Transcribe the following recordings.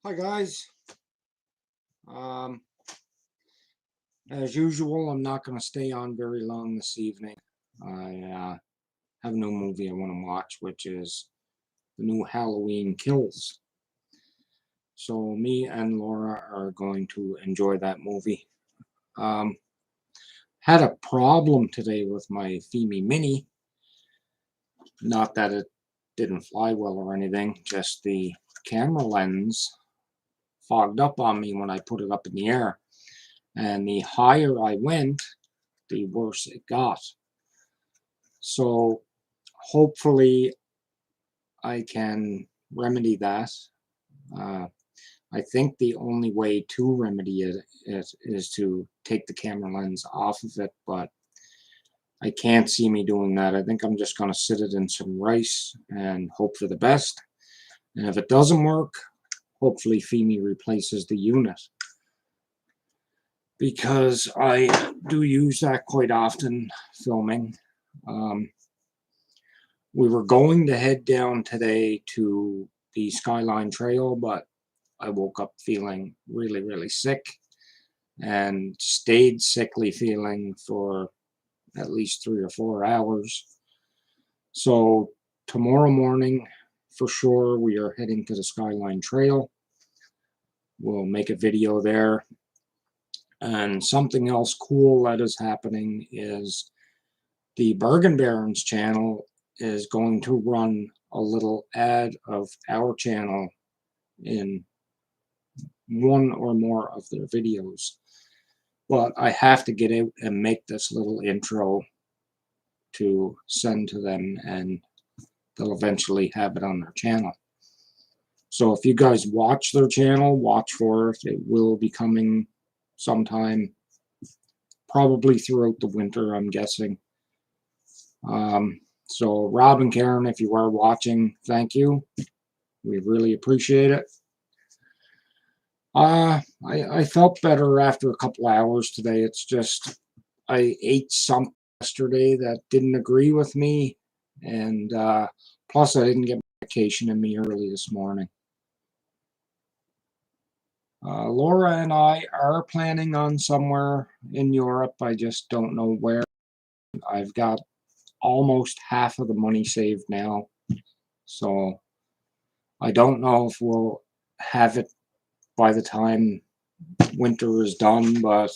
Hi guys. Um, as usual, I'm not going to stay on very long this evening. I have a new movie I want to watch, which is the new Halloween Kills. So me and Laura are going to enjoy that movie. Um, had a problem today with my Fimi Mini. Not that it didn't fly well or anything, just the camera lens fogged up on me when I put it up in the air. And the higher I went, the worse it got. So hopefully I can remedy that. Uh, I think the only way to remedy it is to take the camera lens off of it, but I can't see me doing that. I think I'm just going to sit it in some rice and hope for the best. And if it doesn't work, hopefully Fimi replaces the unit, because I do use that quite often filming. We were going to head down today to the Skyline Trail, but I woke up feeling really, really sick and stayed sickly feeling for at least 3 or 4 hours. So tomorrow morning, for sure, we are heading to the Skyline Trail. We'll make a video there. And something else cool that is happening is the Bergen Barons channel is going to run a little ad of our channel in one or more of their videos. But I have to get out and make this little intro to send to them, and they'll eventually have it on their channel. So if you guys watch their channel, watch for it. It will be coming sometime, probably throughout the winter, I'm guessing. So Rob and Karen, if you are watching, thank you. We really appreciate it. I felt better after a couple hours today. It's just I ate something yesterday that didn't agree with me, and plus I didn't get medication in me early this morning. Laura and I are planning on somewhere in Europe. I just don't know where. I've got almost half of the money saved now, so I don't know if we'll have it by the time winter is done, but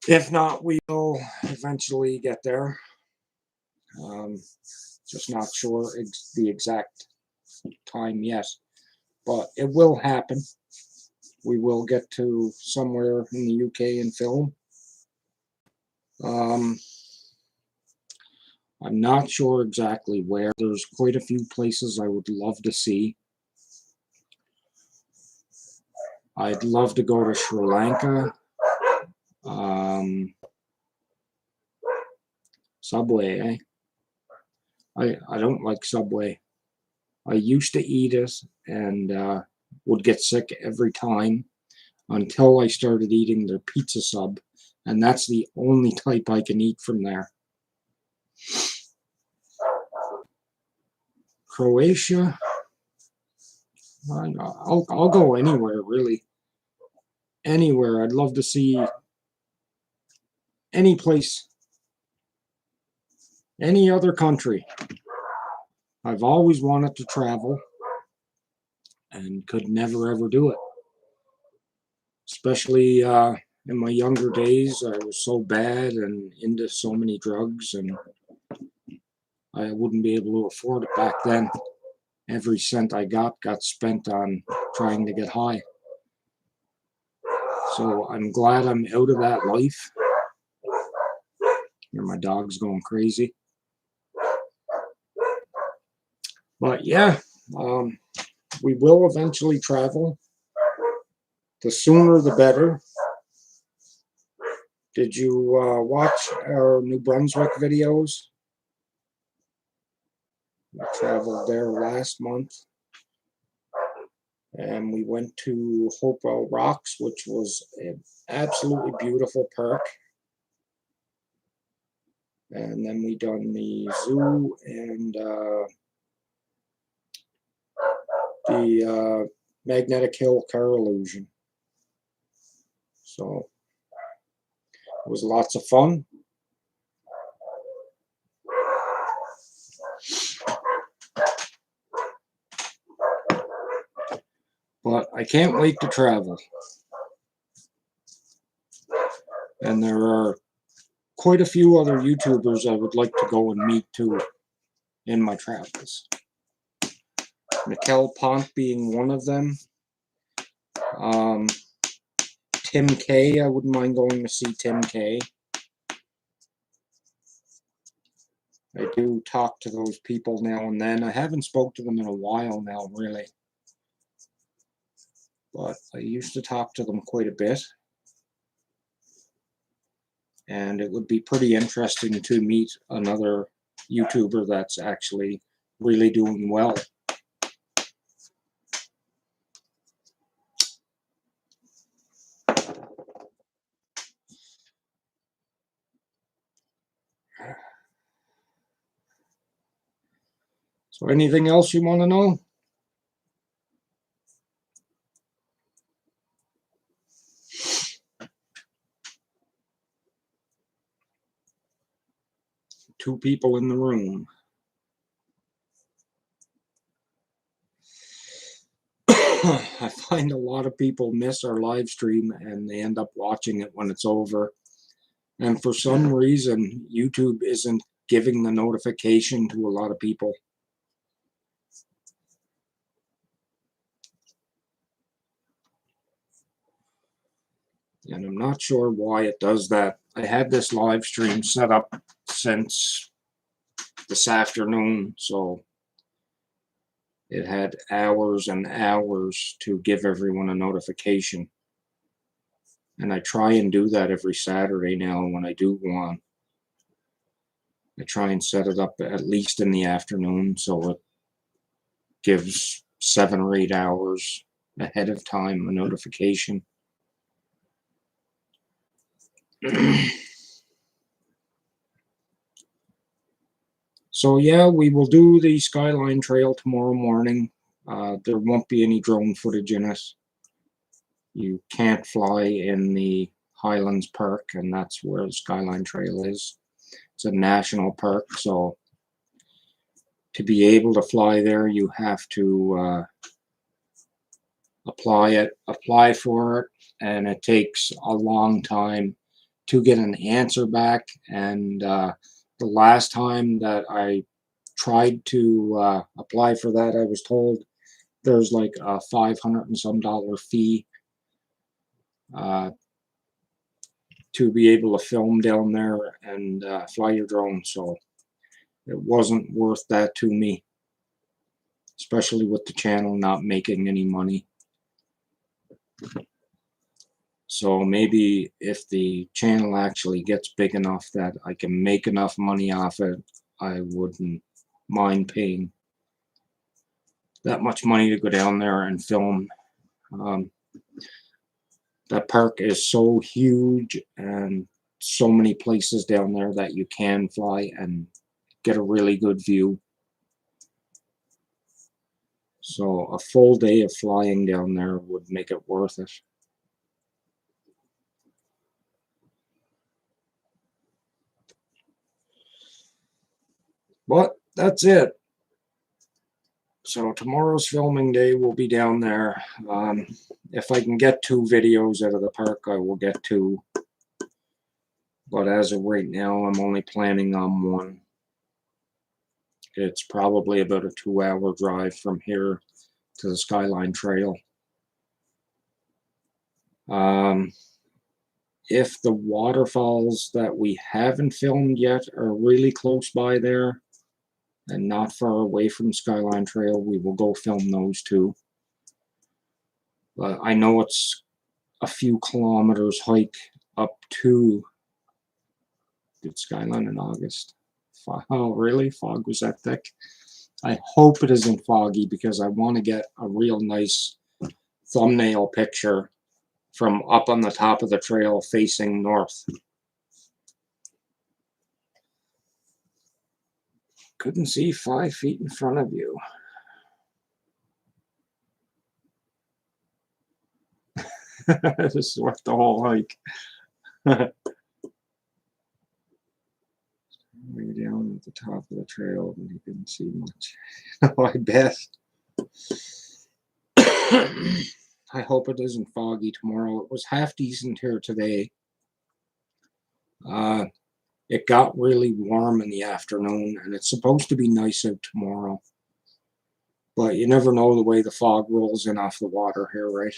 if not, we'll eventually get there. Just not sure the exact time yet, but it will happen. We will get to somewhere in the UK and film. I'm not sure exactly where. There's quite a few places I would love to see. I'd love to go to Sri Lanka. Subway, eh? I don't like Subway. I used to eat it and would get sick every time until I started eating their pizza sub, and that's the only type I can eat from there. Croatia, I'll go anywhere, really. Anywhere. I'd love to see any place, any other country. I've always wanted to travel and could never ever do it. Especially in my younger days, I was so bad and into so many drugs, and I wouldn't be able to afford it back then. Every cent I got spent on trying to get high. So I'm glad I'm out of that life. Here, my dog's going crazy. But yeah, we will eventually travel. The sooner the better. Did you watch our New Brunswick videos? We traveled there last month. And we went to Hopewell Rocks, which was an absolutely beautiful park. And then we done the zoo and the magnetic hill car illusion. So it was lots of fun. But I can't wait to travel. And there are quite a few other YouTubers I would like to go and meet too in my travels. Mikkel Pont being one of them. Tim K, I wouldn't mind going to see Tim K. I do talk to those people now and then. I haven't spoke to them in a while now, really. But I used to talk to them quite a bit. And it would be pretty interesting to meet another YouTuber that's actually really doing well. So anything else you want to know? Two people in the room. I find a lot of people miss our live stream and they end up watching it when it's over. And for some reason, YouTube isn't giving the notification to a lot of people. And I'm not sure why it does that. I had this live stream set up since this afternoon, so it had hours and hours to give everyone a notification. And I try and do that every Saturday now when I do go on. I try and set it up at least in the afternoon so it gives 7 or 8 hours ahead of time a notification. So yeah, we will do the Skyline Trail tomorrow morning. There won't be any drone footage in it. You can't fly in the Highlands Park, and that's where the Skyline Trail is. It's a national park, so to be able to fly there, you have to apply for it, and it takes a long time to get an answer back. And the last time that I tried to apply for that, I was told there's like a $500 and some fee to be able to film down there and fly your drone. So it wasn't worth that to me, especially with the channel not making any money. So maybe if the channel actually gets big enough that I can make enough money off it, I wouldn't mind paying that much money to go down there and film. That park is so huge and so many places down there that you can fly and get a really good view. So a full day of flying down there would make it worth it. But that's it. So tomorrow's filming day will be down there. If I can get 2 videos out of the park, I will get 2. But as of right now, I'm only planning on 1. It's probably about a 2-hour drive from here to the Skyline Trail. If the waterfalls that we haven't filmed yet are really close by there and not far away from Skyline Trail, we will go film those too. But I know it's a few kilometers hike up to Skyline in August. Oh, really? Fog was that thick? I hope it isn't foggy because I want to get a real nice thumbnail picture from up on the top of the trail facing north. Couldn't see 5 feet in front of you. This is worth the whole hike. Way down at the top of the trail, and you couldn't see much. Oh, I bet. I hope it isn't foggy tomorrow. It was half decent here today. It got really warm in the afternoon, and it's supposed to be nice out tomorrow. But you never know the way the fog rolls in off the water here, right?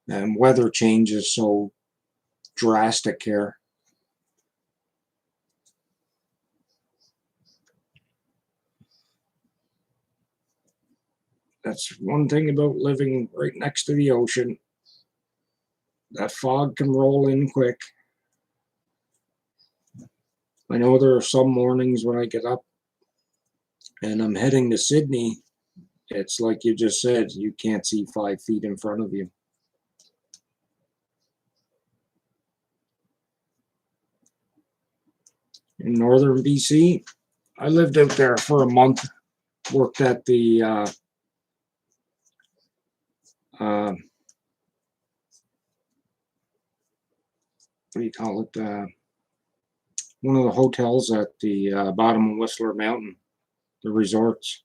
And weather changes so drastic here. That's one thing about living right next to the ocean. That fog can roll in quick. I know there are some mornings when I get up and I'm heading to Sydney, it's like you just said, you can't see 5 feet in front of you. In northern BC, I lived out there for a month, worked at the what do you call it? One of the hotels at the bottom of Whistler Mountain, the resorts.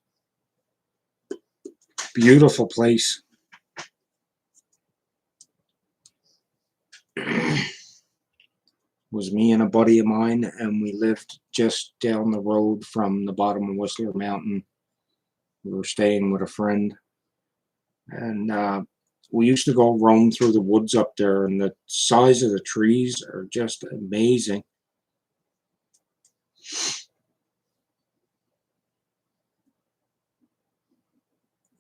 Beautiful place. Was me and a buddy of mine, and we lived just down the road from the bottom of Whistler Mountain. We were staying with a friend, and we used to go roam through the woods up there, and the size of the trees are just amazing.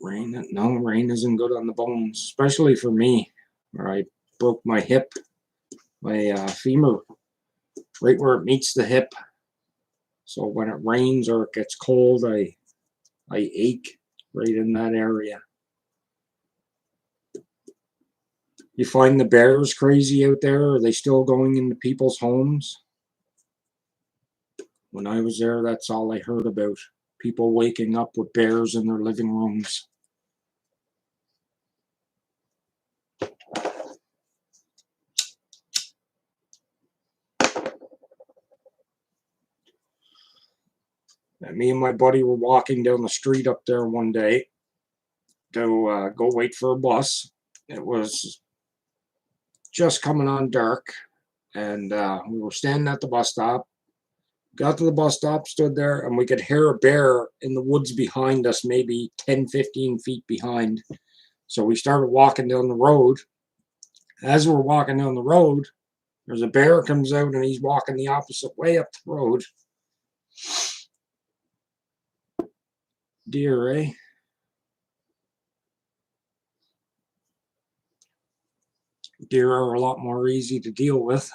Rain isn't good on the bones, especially for me, where I broke my hip, my femur, right where it meets the hip. So when it rains or it gets cold, I ache right in that area. You find the bears crazy out there? Are they still going into people's homes? When I was there, that's all I heard about. People waking up with bears in their living rooms. And me and my buddy were walking down the street up there one day to go wait for a bus. It was just coming on dark, and we were standing at the bus stop. Got to the bus stop, stood there, and we could hear a bear in the woods behind us, maybe 10, 15 feet behind. So we started walking down the road. As we're walking down the road, there's a bear comes out, and he's walking the opposite way up the road. Deer, eh? Deer are a lot more easy to deal with.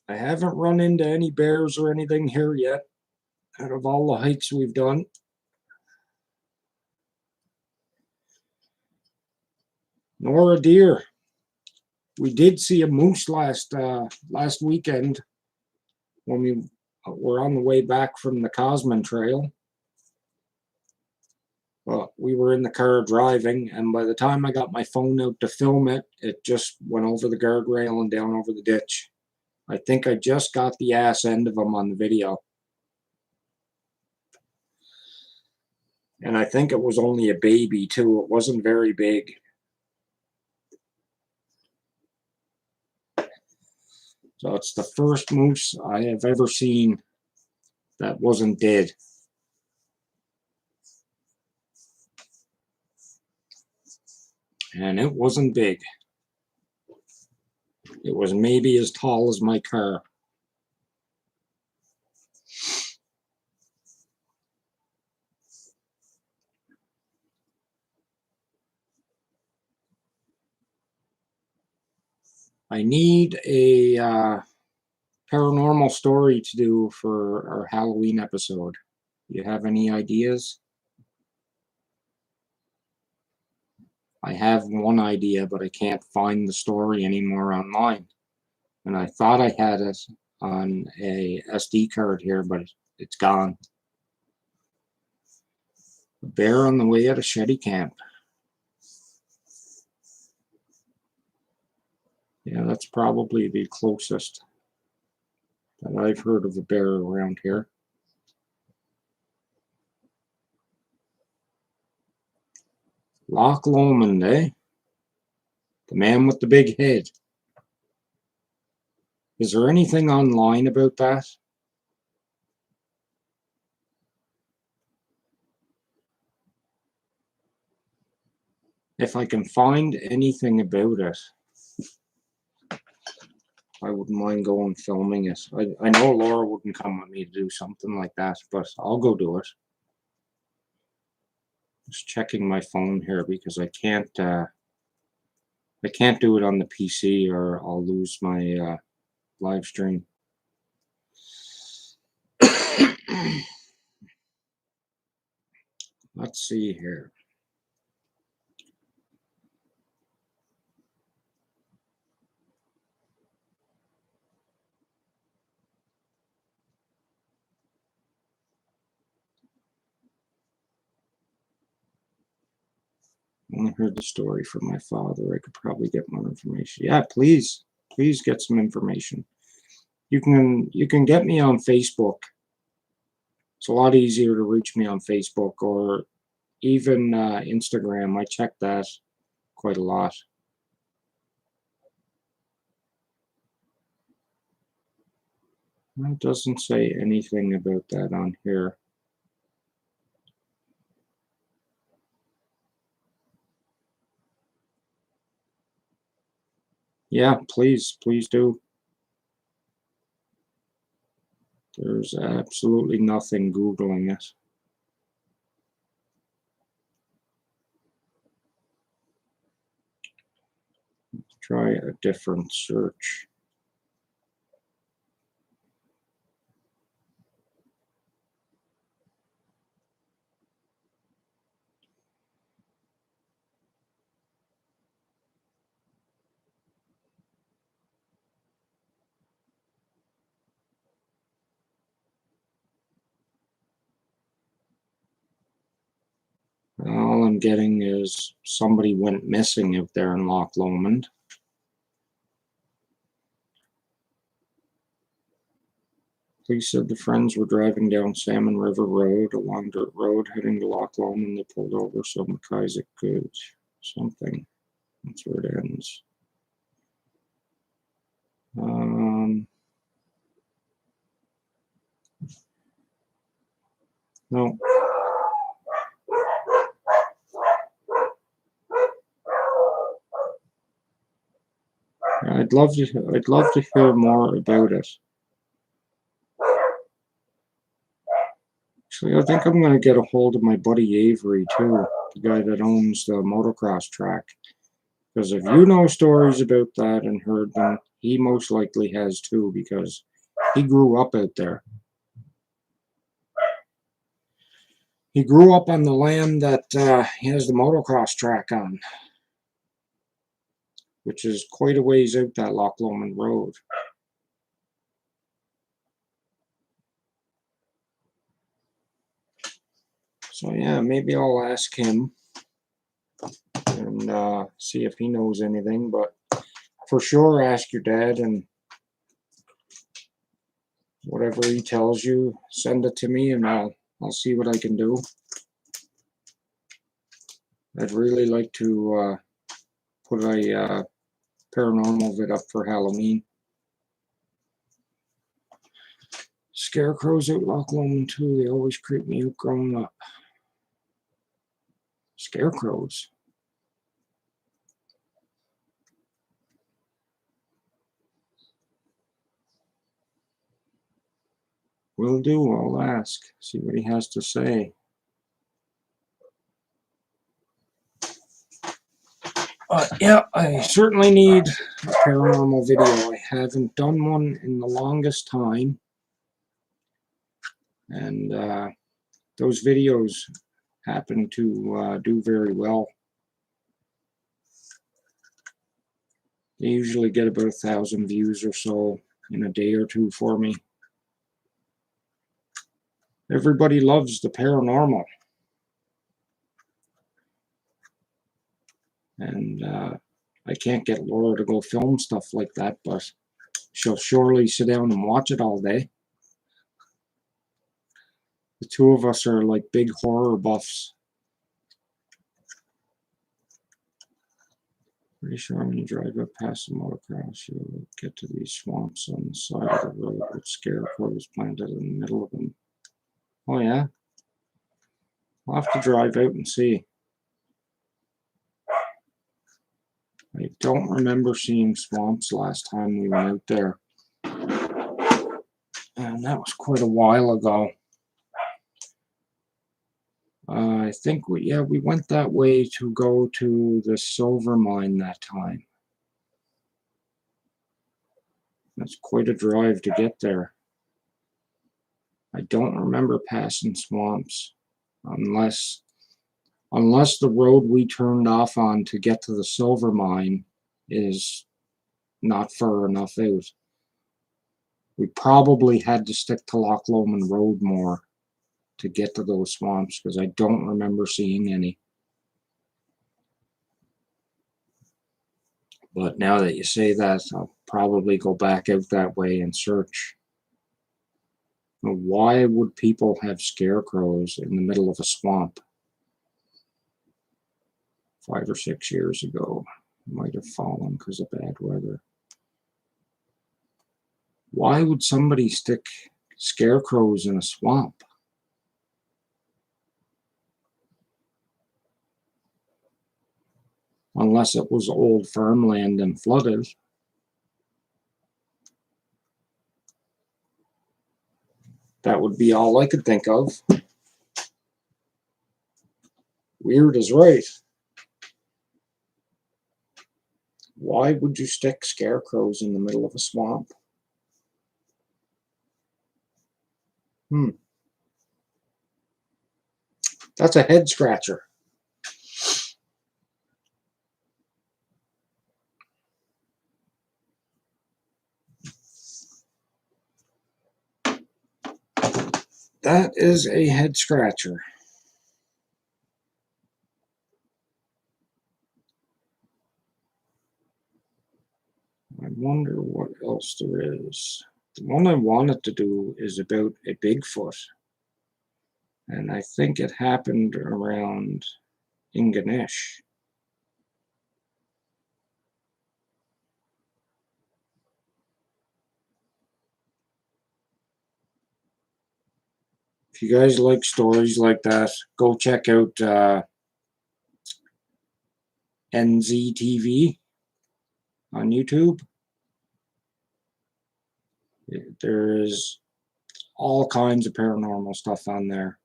I haven't run into any bears or anything here yet, out of all the hikes we've done. Nor a deer. We did see a moose last weekend when we were on the way back from the Cosman Trail. Well, we were in the car driving, and by the time I got my phone out to film it, it just went over the guardrail and down over the ditch. I think I just got the ass end of him on the video. And I think it was only a baby, too. It wasn't very big. So it's the first moose I have ever seen that wasn't dead. And it wasn't big. It was maybe as tall as my car. I need a paranormal story to do for our Halloween episode. You have any ideas? I have one idea, but I can't find the story anymore online. And I thought I had it on a SD card here, but it's gone. A bear on the way at a shetty camp. Yeah, that's probably the closest that I've heard of a bear around here. Loch Lomond, eh? The man with the big head. Is there anything online about that? If I can find anything about it, I wouldn't mind going filming it. I know Laura wouldn't come with me to do something like that, but I'll go do it. Just checking my phone here because I can't do it on the PC or I'll lose my live stream. Let's see here. I only heard the story from my father. I could probably get more information. Yeah, please get some information. You can get me on Facebook. It's a lot easier to reach me on Facebook or even Instagram. I check that quite a lot. It doesn't say anything about that on here. Yeah, please do. There's absolutely nothing Googling it. Let's try a different search. All I'm getting is somebody went missing out there in Loch Lomond. Police said the friends were driving down Salmon River Road, a long dirt road heading to Loch Lomond. They pulled over so McIsaac could something. That's where it ends. No. I'd love to hear more about it. Actually, I think I'm going to get a hold of my buddy Avery too, the guy that owns the motocross track. Because if you know stories about that and heard them, he most likely has too, because he grew up out there. He grew up on the land that he has the motocross track on, which is quite a ways out that Loch Lomond Road. So yeah, maybe I'll ask him and see if he knows anything, but for sure ask your dad, and whatever he tells you, send it to me and I'll see what I can do. I'd really like to put a paranormal vid up for Halloween. Scarecrows out Loch Lomond too, they always creep me out growing up. Scarecrows. Will do, I'll ask, see what he has to say. Yeah, I certainly need a paranormal video. I haven't done one in the longest time. And those videos happen to do very well. They usually get about 1,000 views or so in a day or two for me. Everybody loves the paranormal. And I can't get Laura to go film stuff like that, but she'll surely sit down and watch it all day. The two of us are like big horror buffs. Pretty sure when you drive up past the motocross, you'll get to these swamps on the side of the road with scarecrows planted in the middle of them. Oh yeah? I'll have to drive out and see. I don't remember seeing swamps last time we went out there. And that was quite a while ago. I think we went that way to go to the silver mine that time. That's quite a drive to get there. I don't remember passing swamps unless the road we turned off on to get to the silver mine is not far enough out. We probably had to stick to Loch Lomond Road more to get to those swamps because I don't remember seeing any. But now that you say that, I'll probably go back out that way and search. Why would people have scarecrows in the middle of a swamp? 5 or 6 years ago, might have fallen because of bad weather. Why would somebody stick scarecrows in a swamp? Unless it was old farmland and flooded. That would be all I could think of. Weird is right. Why would you stick scarecrows in the middle of a swamp? That's a head scratcher. That is a head scratcher. I wonder what else there is. The one I wanted to do is about a Bigfoot. And I think it happened around Ingonish. If you guys like stories like that, go check out NZTV on YouTube. There is all kinds of paranormal stuff on there.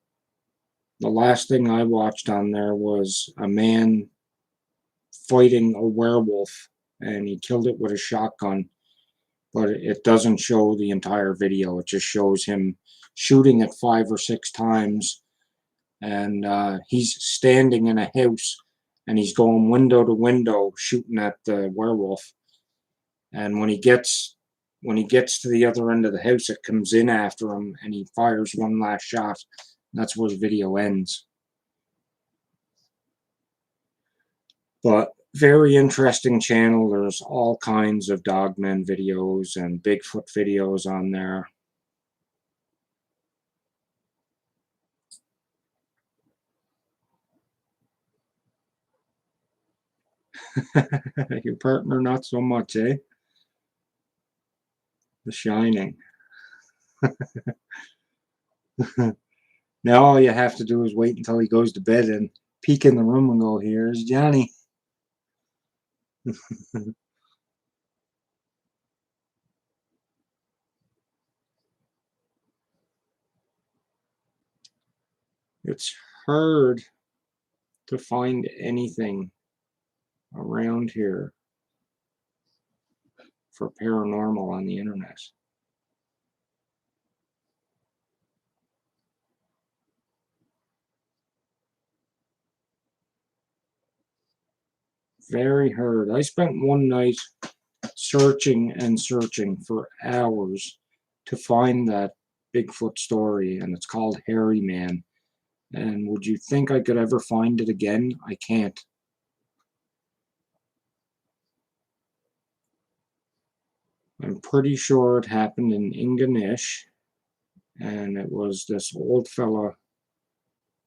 The last thing I watched on there was a man fighting a werewolf, and he killed it with a shotgun. But it doesn't show the entire video. It just shows him shooting it 5 or 6 times, and he's standing in a house, and he's going window to window shooting at the werewolf. And when he gets to the other end of the house, it comes in after him, and he fires one last shot. That's where the video ends. But very interesting channel. There's all kinds of Dogman videos and Bigfoot videos on there. Your partner not so much, eh? The Shining. Now all you have to do is wait until he goes to bed and peek in the room and go, "Here's Johnny." It's hard to find anything around here for paranormal on the internet. Very hard. I spent one night searching and searching for hours to find that Bigfoot story, and it's called Hairy Man. And would you think I could ever find it again? I can't. I'm pretty sure it happened in Ingonish, and it was this old fella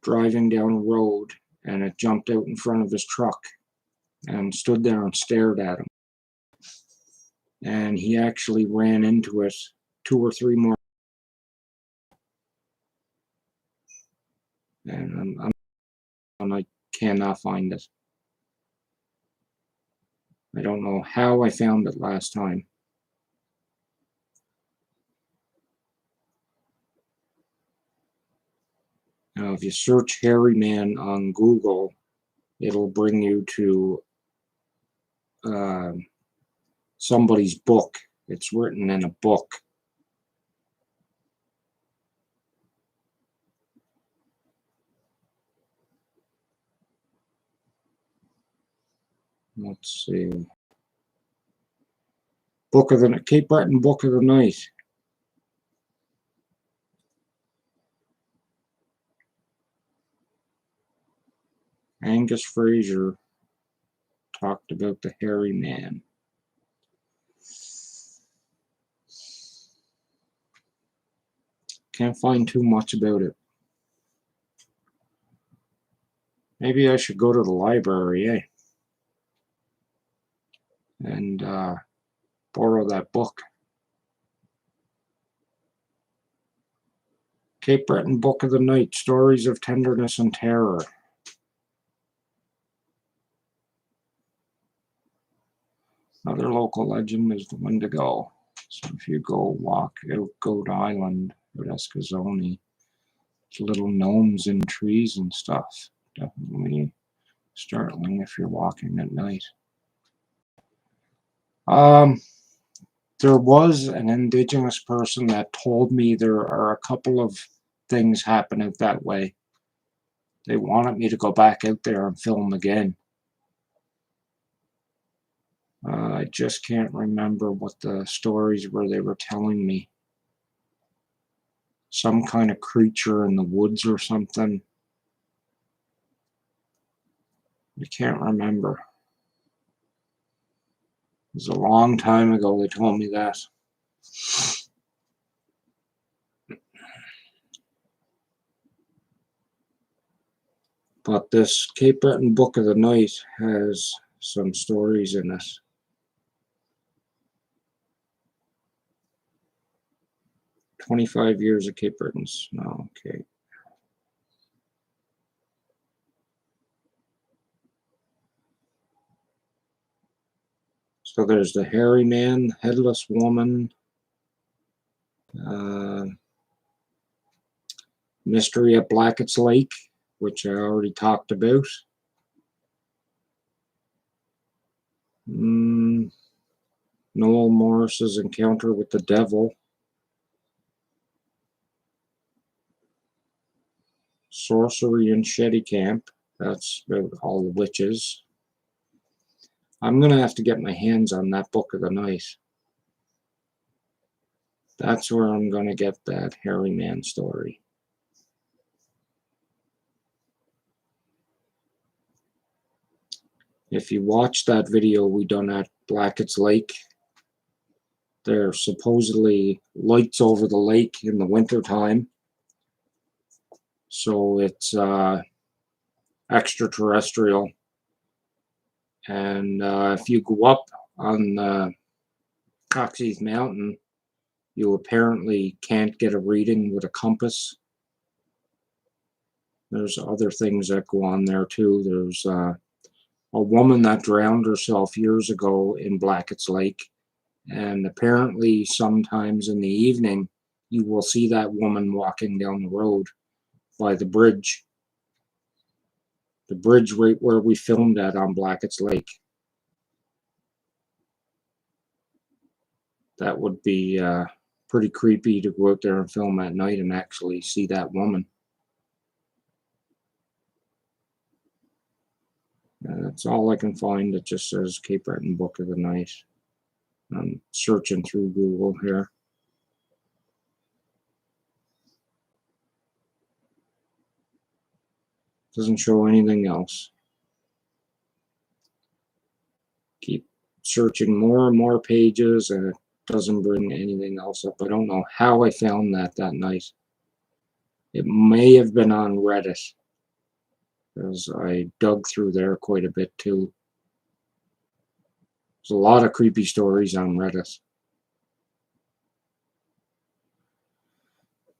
driving down a road, and it jumped out in front of his truck and stood there and stared at him. And he actually ran into it 2 or 3 more. And I cannot find it. I don't know how I found it last time. Now, if you search Hairy Man on Google, it'll bring you to somebody's book. It's written in a book. Let's see. Cape Breton Book of the Night. Angus Fraser talked about the Hairy Man. Can't find too much about it. Maybe I should go to the library, and borrow that book. Cape Breton Book of the Night, Stories of Tenderness and Terror. Another local legend is the Wendigo. So if you go walk out Goat Island at Escazone, there's little gnomes in trees and stuff. Definitely startling if you're walking at night. There was an indigenous person that told me there are a couple of things happening that way. They wanted me to go back out there and film again. I just can't remember what the stories were they were telling me. Some kind of creature in the woods or something. I can't remember. It was a long time ago they told me that. But this Cape Breton Book of the Night has some stories in it. "25 years of Cape Bretons." Oh, okay. So there's the Hairy Man, Headless Woman, Mystery at Blackett's Lake, which I already talked about. Noel Morris's Encounter with the Devil. Sorcery in Shetty Camp. That's about all the witches. I'm going to have to get my hands on that Book of the Night. That's where I'm going to get that Hairy Man story. If you watch that video we done at Blackett's Lake, there's supposedly lights over the lake in the winter time. So it's extraterrestrial. And if you go up on Coxey's Mountain, you apparently can't get a reading with a compass. There's other things that go on there too. There's a woman that drowned herself years ago in Blackett's Lake, and apparently sometimes in the evening you will see that woman walking down the road by the bridge right where we filmed at on Blackett's Lake. That would be pretty creepy to go out there and film at night and actually see that woman. That's all I can find. It just says Cape Breton Book of the Night. I'm searching through Google here. Doesn't show anything else. Keep searching more and more pages, and it doesn't bring anything else up. I don't know how I found that night. It may have been on Reddit, because I dug through there quite a bit too. There's a lot of creepy stories on Reddit.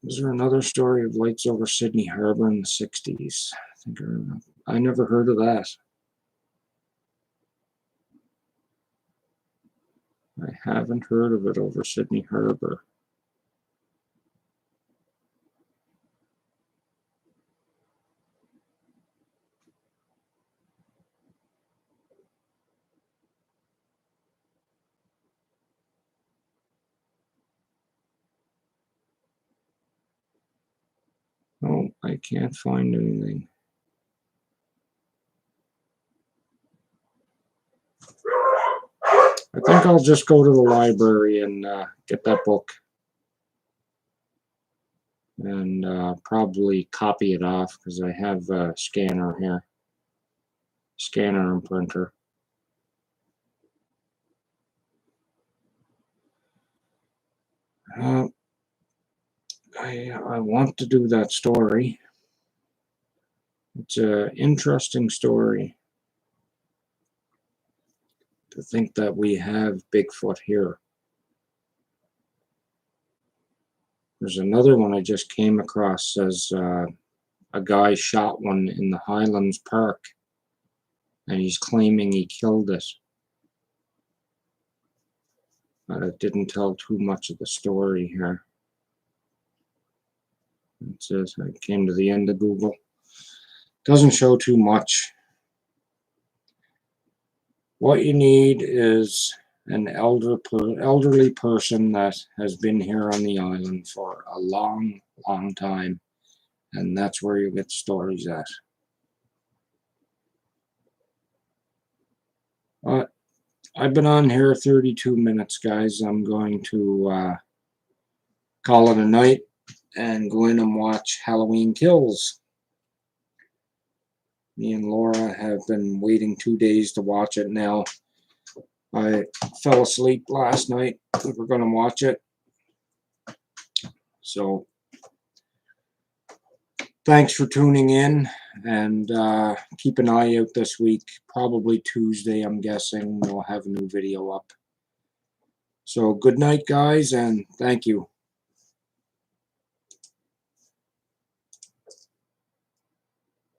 Was there another story of lights over Sydney Harbor in the 60s? I never heard of that. I haven't heard of it over Sydney Harbor. Oh, I can't find anything. I think I'll just go to the library and get that book and probably copy it off, because I have a scanner here. Scanner and printer. I want to do that story. It's an interesting story to think that we have Bigfoot here. There's another one I just came across, says a guy shot one in the Highlands Park, and he's claiming he killed it. But it didn't tell too much of the story here. It says I came to the end of Google. Doesn't show too much. What you need is an elderly person that has been here on the island for a long time, and that's where you get stories at. I've been on here 32 minutes, guys. I'm going to call it a night and go in and watch Halloween Kills. Me and Laura have been waiting 2 days to watch it now. I fell asleep last night. We were going to watch it. So, thanks for tuning in, and keep an eye out this week. Probably Tuesday, I'm guessing, we'll have a new video up. So, good night, guys, and thank you.